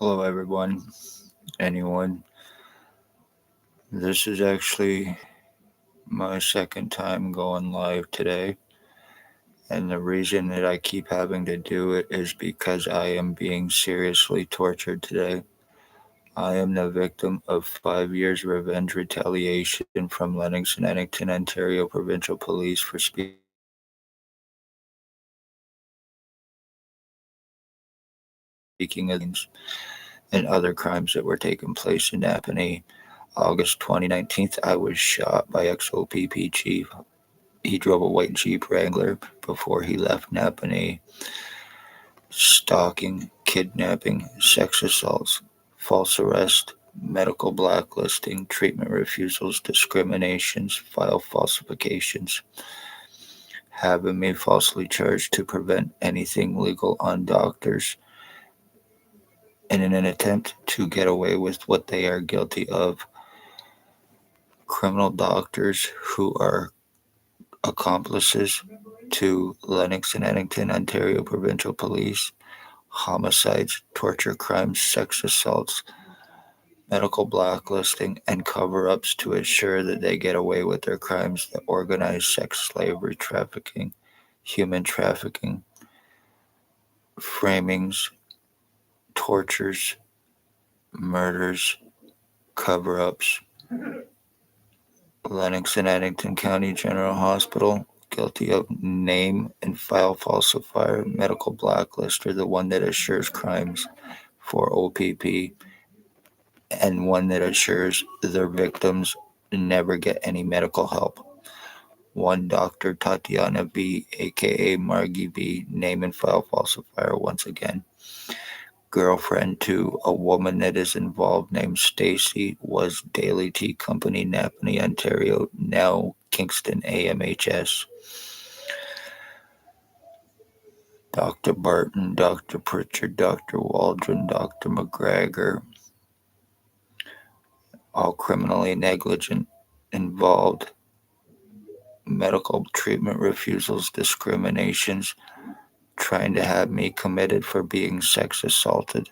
Hello, everyone, anyone. This is actually my second time going live today, and the reason that I keep having to do it is because I am being seriously tortured today. I am the victim of 5 years revenge retaliation from Lennox and Edmonton, Ontario Provincial Police for speaking against and other crimes that were taking place in Napanee. August 2019, I was shot by XOPP chief. He drove a white Jeep Wrangler before he left Napanee. Stalking, kidnapping, sex assaults, false arrest, medical blacklisting, treatment refusals, discriminations, file falsifications, having me falsely charged to prevent anything legal on doctors in an attempt to get away with what they are guilty of. Criminal doctors who are accomplices to Lennox and Edmonton, Ontario Provincial Police, homicides, torture crimes, sex assaults, medical blacklisting, and cover ups to ensure that they get away with their crimes, the organized sex slavery trafficking, human trafficking, framings, tortures, murders, cover ups. Lennox and Addington County General Hospital, guilty of name and file falsifier, medical blacklister, the one that assures crimes for OPP, and one that assures their victims never get any medical help. One Dr. Tatiana B, a.k.a. Margie B, name and file falsifier once again. Girlfriend to a woman that is involved named Stacy, was Daily Tea Company, Napanee, Ontario, now Kingston AMHS. Dr. Barton, Dr. Pritchard, Dr. Waldron, Dr. McGregor, all criminally negligent, involved, medical treatment refusals, discriminations, trying to have me committed for being sex assaulted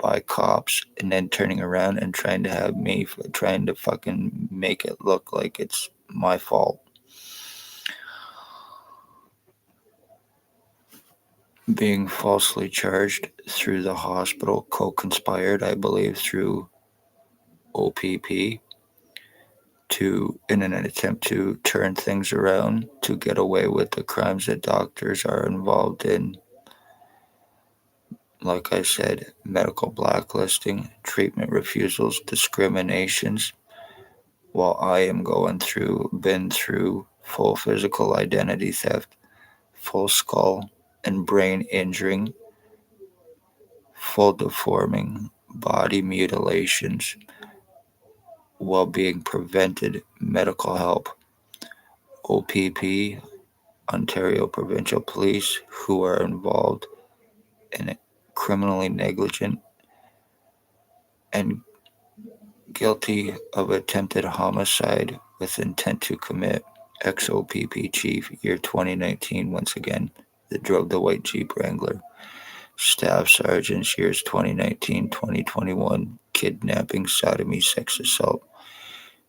by cops, and then turning around and trying to have me trying to fucking make it look like it's my fault. Being falsely charged through the hospital, co-conspired, I believe, through OPP to in an attempt to turn things around to get away with the crimes that doctors are involved in. Like I said, medical blacklisting, treatment refusals, discriminations, while I am been through full physical identity theft, full skull and brain injuring, full deforming, body mutilations, while being prevented medical help. OPP, Ontario Provincial Police, who are involved in criminally negligent and guilty of attempted homicide with intent to commit. XOPP Chief, year 2019, once again, that drove the white Jeep Wrangler. Staff Sergeants, years 2019 2021, kidnapping, sodomy, sex assault.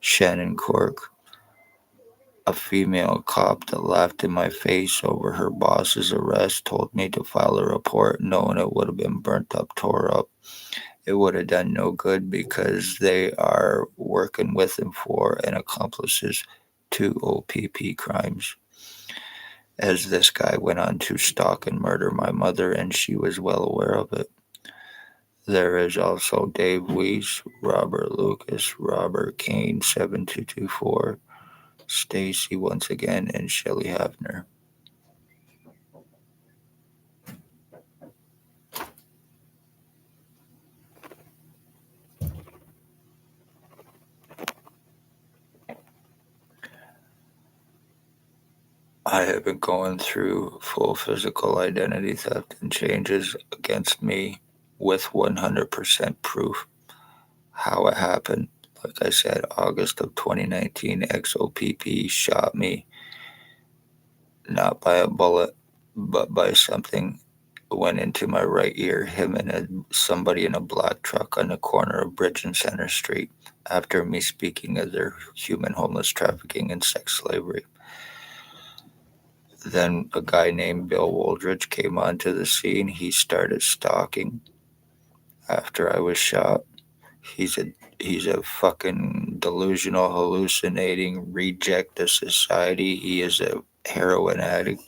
Shannon Cork, a female cop that laughed in my face over her boss's arrest, told me to file a report knowing it would have been burnt up, tore up. It would have done no good because they are working with and for and accomplices to OPP crimes. As this guy went on to stalk and murder my mother, and she was well aware of it. There is also Dave Weiss, Robert Lucas, Robert Kane, 7224, Stacy once again, and Shelley Hafner. I have been going through full physical identity theft and changes against me with 100% proof how it happened. Like I said, August of 2019, XOPP shot me not by a bullet, but by something went into my right ear, him and somebody in a black truck on the corner of Bridge and Center Street, after me speaking of their human homeless trafficking and sex slavery. Then a guy named Bill Woldridge came onto the scene. He started stalking after I was shot. He's a he's a fucking delusional, hallucinating reject of society. He is a heroin addict,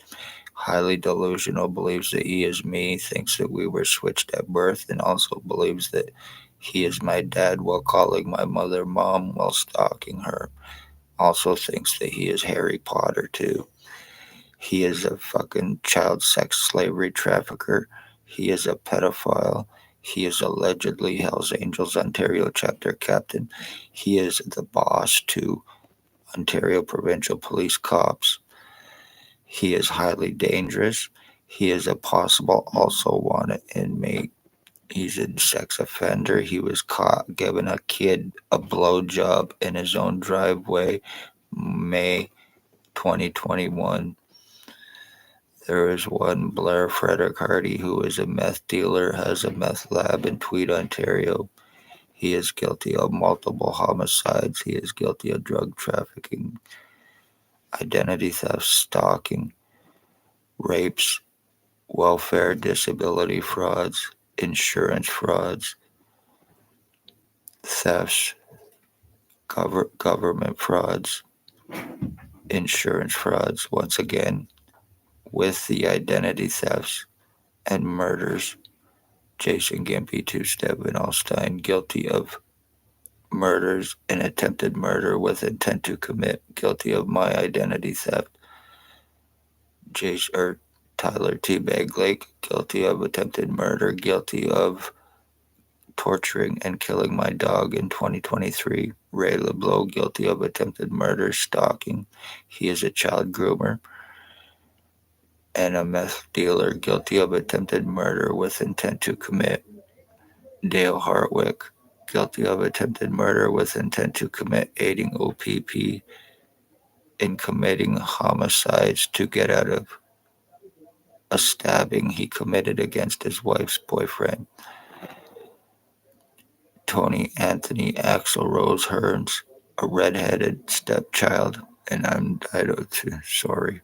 highly delusional, believes that he is me, thinks that we were switched at birth, and also believes that he is my dad while calling my mother mom while stalking her. Also thinks that he is Harry Potter too. He is a fucking child sex slavery trafficker. He is a pedophile. He is allegedly Hells Angels Ontario chapter captain. He is the boss to Ontario provincial police cops. He is highly dangerous. He is a possible also wanted inmate. He's a sex offender. He was caught giving a kid a blowjob in his own driveway, May 2021. There is one Blair Frederick Hardy who is a meth dealer, has a meth lab in Tweed, Ontario. He is guilty of multiple homicides. He is guilty of drug trafficking, identity theft, stalking, rapes, welfare, disability frauds, insurance frauds, thefts, government frauds, insurance frauds, once again, with the identity thefts and murders. Jason Gimpy, two-step, and Allstein, guilty of murders and attempted murder with intent to commit, guilty of my identity theft. Tyler T. Lake, guilty of attempted murder, guilty of torturing and killing my dog in 2023. Ray LeBlanc, guilty of attempted murder, stalking. He is a child groomer. And a meth dealer, guilty of attempted murder with intent to commit. Dale Hartwick, guilty of attempted murder with intent to commit, aiding OPP in committing homicides to get out of a stabbing he committed against his wife's boyfriend. Tony Anthony Axel Rose Hearns, a redheaded stepchild, and I'm entitled to sorry.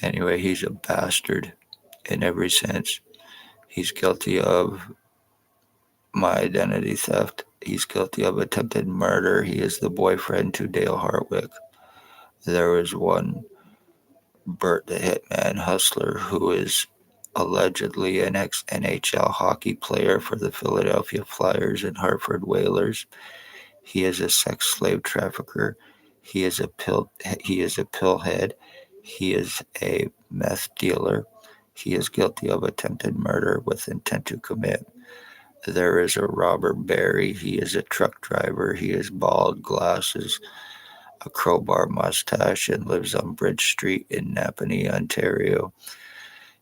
Anyway, he's a bastard in every sense. He's guilty of my identity theft. He's guilty of attempted murder. He is the boyfriend to Dale Hartwick. There is one Bert the Hitman Hustler who is allegedly an ex-NHL hockey player for the Philadelphia Flyers and Hartford Whalers. He is a sex slave trafficker. He is a pillhead. He is a meth dealer. He is guilty of attempted murder with intent to commit. There is a Robert Barry. He is a truck driver. He is bald, glasses, a crowbar mustache, and lives on Bridge Street in Napanee, Ontario.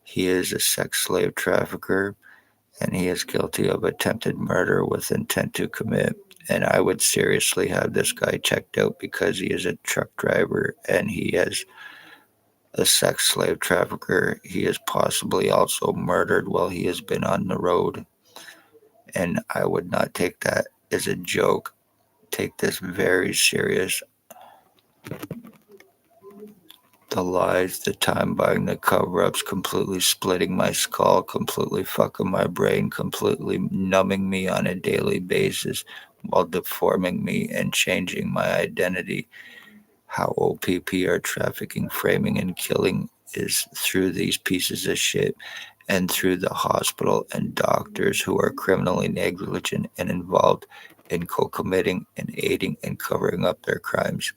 He is a sex slave trafficker, and he is guilty of attempted murder with intent to commit. And I would seriously have this guy checked out because he is a truck driver and he is a sex slave trafficker. He is possibly also murdered while he has been on the road. And I would not take that as a joke. Take this very serious. The lies, the time buying, the cover ups, completely splitting my skull, completely fucking my brain, completely numbing me on a daily basis while deforming me and changing my identity. How OPP are trafficking, framing, and killing is through these pieces of shit and through the hospital and doctors who are criminally negligent and involved in co-committing and aiding and covering up their crimes.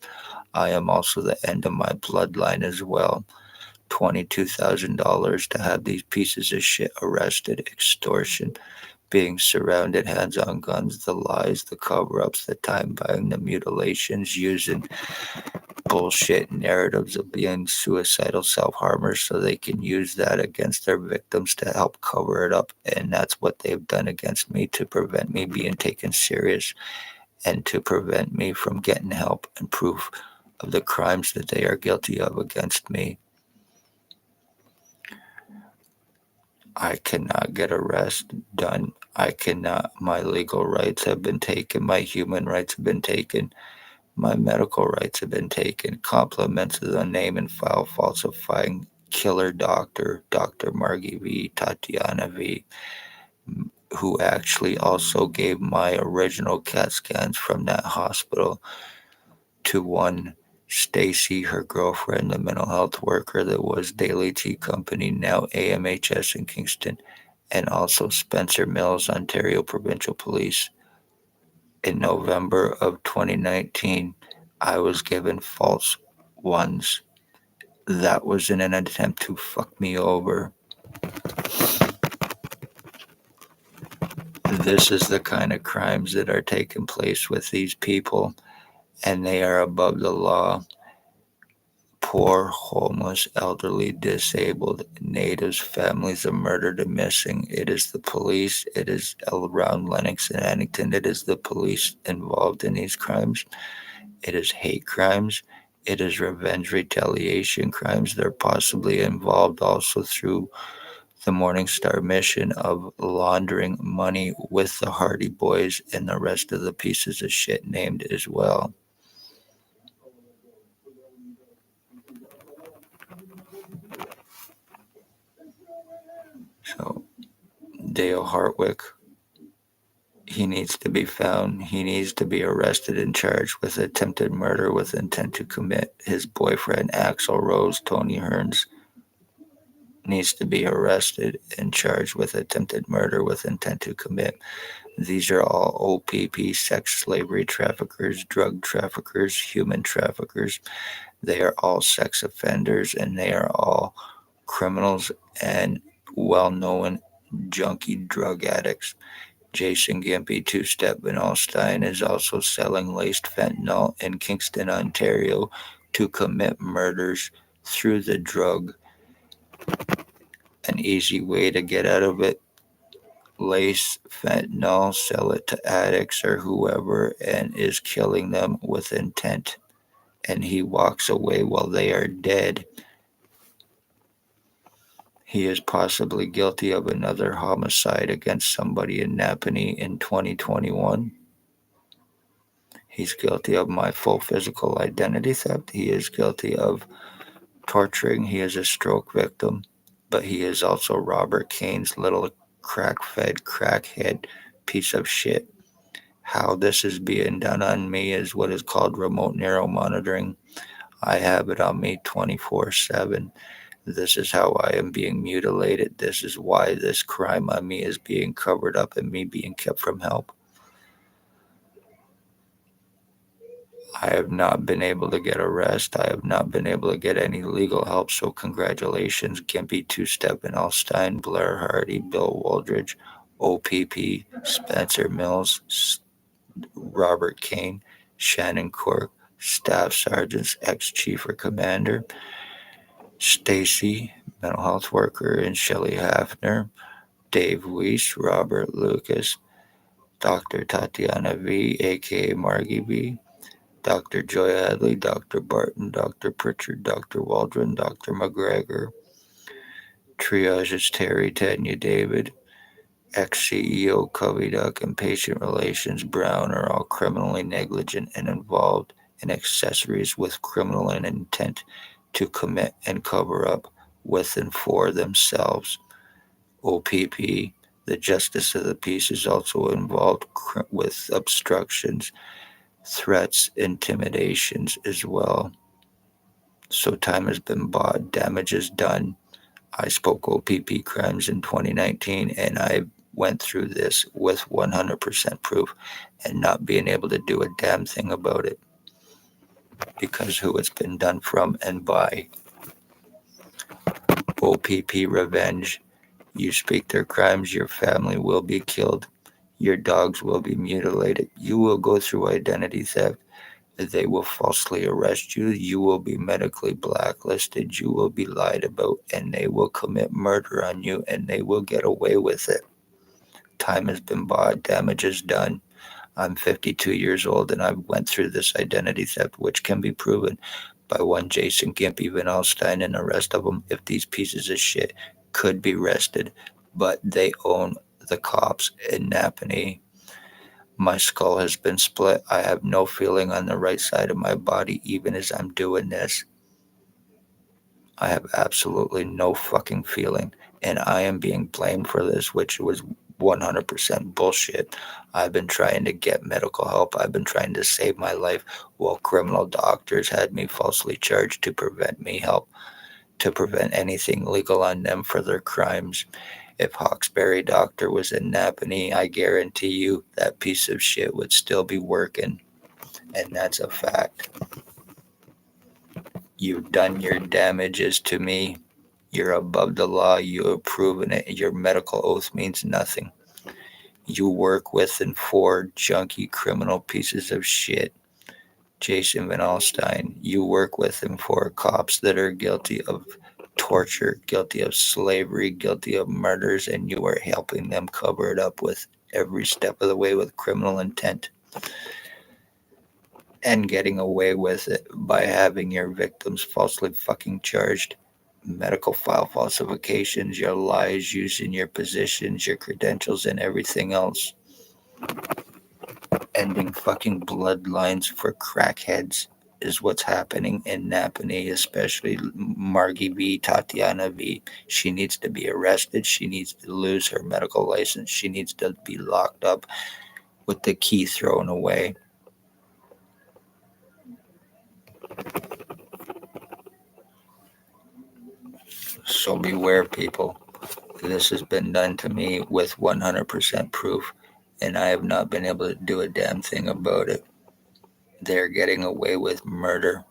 I am also the end of my bloodline as well. $22,000 to have these pieces of shit arrested, extortion, being surrounded, hands on guns, the lies, the cover ups, the time buying, the mutilations, using bullshit narratives of being suicidal self harmers so they can use that against their victims to help cover it up. And that's what they've done against me to prevent me being taken serious and to prevent me from getting help and proof of the crimes that they are guilty of against me. I cannot get arrest done. I cannot. My legal rights have been taken. My human rights have been taken. My medical rights have been taken. Compliments of the name and file falsifying killer doctor, Dr. Margie v. Tatiana v., who actually also gave my original CAT scans from that hospital to one Stacy, her girlfriend, the mental health worker that was Daily Tea Company, now AMHS in Kingston, and also Spencer Mills, Ontario Provincial Police. In November of 2019, I was given false ones. That was in an attempt to fuck me over. This is the kind of crimes that are taking place with these people, and they are above the law. Poor, homeless, elderly, disabled, natives, families are murdered and missing. It is the police. It is around Lennox and Addington. It is the police involved in these crimes. It is hate crimes. It is revenge retaliation crimes. They're possibly involved also through the Morning Star mission of laundering money with the Hardy Boys and the rest of the pieces of shit named as well. So, Dale Hartwick, he needs to be found. He needs to be arrested and charged with attempted murder with intent to commit. His boyfriend, Axel Rose, Tony Hearns, needs to be arrested and charged with attempted murder with intent to commit. These are all OPP, sex slavery traffickers, drug traffickers, human traffickers. They are all sex offenders and they are all criminals and well known junkie drug addicts. Jason Gimpy, Two Step Van Alstyne, is also selling laced fentanyl in Kingston, Ontario to commit murders through the drug. An easy way to get out of it: lace fentanyl, sell it to addicts or whoever, and is killing them with intent. And he walks away while they are dead. He is possibly guilty of another homicide against somebody in Napanee in 2021. He's guilty of my full physical identity theft. He is guilty of torturing. He is a stroke victim, but he is also Robert Kane's little crack-fed crackhead piece of shit. How this is being done on me is what is called remote neuro monitoring. I have it on me 24/7. This is how I am being mutilated. This is why this crime on me is being covered up and me being kept from help. I have not been able to get arrest. I have not been able to get any legal help. So congratulations, Gimpy, Two Step and Alstein, Blair Hardy, Bill Waldridge, OPP, Spencer Mills, Robert Kane, Shannon Cork, Staff Sergeants, ex-Chief or Commander, Stacy, mental health worker, and Shelley Hafner, Dave Weiss, Robert Lucas, Dr. Tatiana V, a.k.a. Margie V, Dr. Joy Hadley, Dr. Barton, Dr. Pritchard, Dr. Waldron, Dr. McGregor, Triages Terry, Tanya David, ex-CEO Covey Duck, and Patient Relations Brown are all criminally negligent and involved in accessories with criminal intent to commit and cover up with and for themselves. OPP, the Justice of the Peace, is also involved with obstructions, threats, intimidations as well. So time has been bought, damage is done. I spoke OPP crimes in 2019, and I went through this with 100% proof and not being able to do a damn thing about it because who it's been done from and by. OPP revenge. You speak their crimes, your family will be killed. Your dogs will be mutilated. You will go through identity theft. They will falsely arrest you. You will be medically blacklisted. You will be lied about, and they will commit murder on you, and they will get away with it. Time has been bought. Damage is done. I'm 52 years old, and I went through this identity theft, which can be proven by one Jason Gimpy, Van Alstyne, and the rest of them if these pieces of shit could be arrested. but they own the cops in Napanee. My skull has been split. I have no feeling on the right side of my body, even as I'm doing this. I have absolutely no fucking feeling, and I am being blamed for this, which was 100% bullshit. I've been trying to get medical help. I've been trying to save my life while criminal doctors had me falsely charged to prevent me help, to prevent anything legal on them for their crimes. If Hawkesbury Doctor was in Napanee, I guarantee you that piece of shit would still be working, and that's a fact. You've done your damages to me. You're above the law. You have proven it. Your medical oath means nothing. You work with and for junky criminal pieces of shit. Jason Van Alstyne, you work with and for cops that are guilty of torture, guilty of slavery, guilty of murders, and you are helping them cover it up with every step of the way with criminal intent and getting away with it by having your victims falsely fucking charged. Medical file falsifications, your lies, using your positions, your credentials, and everything else. Ending fucking bloodlines for crackheads is what's happening in Napanee, especially Margie v. Tatiana v. She needs to be arrested. She needs to lose her medical license. She needs to be locked up with the key thrown away. So beware, people. This has been done to me with 100% proof, and I have not been able to do a damn thing about it. They're getting away with murder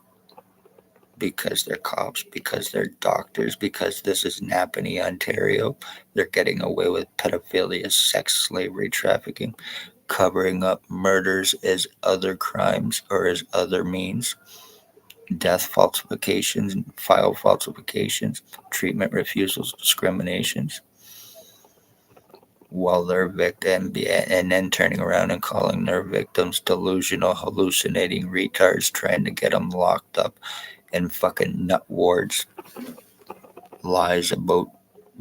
because they're cops, because they're doctors, because this is Napanee, Ontario. They're getting away with pedophilia, sex slavery, trafficking, covering up murders as other crimes or as other means, death falsifications, file falsifications, treatment refusals, discriminations, while their victim and then turning around and calling their victims delusional, hallucinating retards, trying to get them locked up in fucking nut wards. Lies about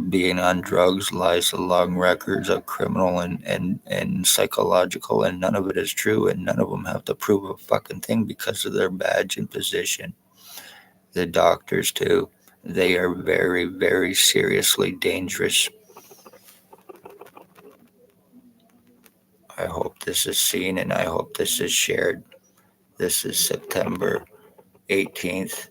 being on drugs, lies along records of criminal and psychological, and none of it is true, and none of them have to prove a fucking thing because of their badge and position. The doctors, too, they are very, very seriously dangerous. I hope this is seen and I hope this is shared. This is September 18th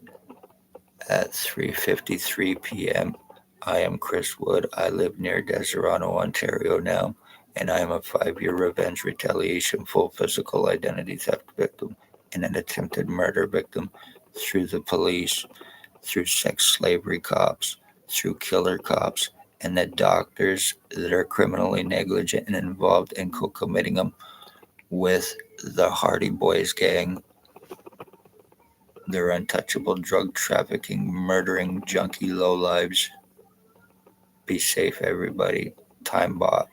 at 3:53 p.m. I am Chris Wood. I live near Deserano, Ontario now, and I am a 5-year revenge retaliation full physical identity theft victim and an attempted murder victim through the police, through sex slavery cops, through killer cops, and the doctors that are criminally negligent and involved in co-committing them with the Hardy Boys gang. They're untouchable drug trafficking, murdering junkie lowlives. Be safe, everybody. Time bot.